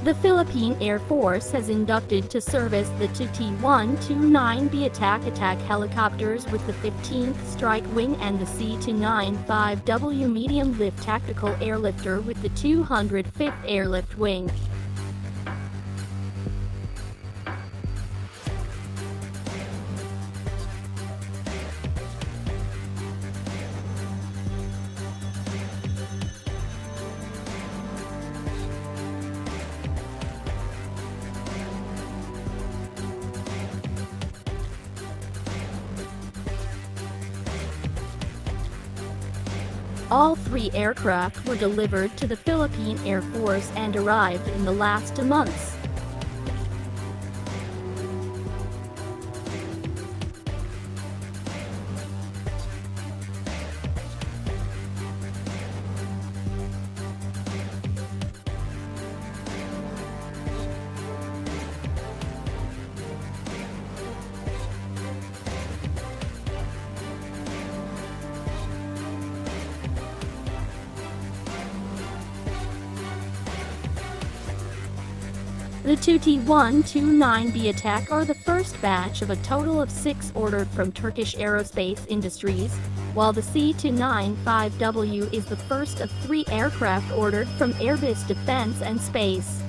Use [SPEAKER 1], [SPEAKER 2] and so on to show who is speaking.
[SPEAKER 1] The Philippine Air Force has inducted to service the two T-129B attack helicopters with the 15th Strike Wing and the C-295W medium-lift tactical airlifter with the 205th Airlift Wing. All three aircraft were delivered to the Philippine Air Force and arrived in the last 2 months. The two T-129B attack are the first batch of a total of 6 ordered from Turkish Aerospace Industries, while the C-295W is the first of 3 aircraft ordered from Airbus Defence and Space.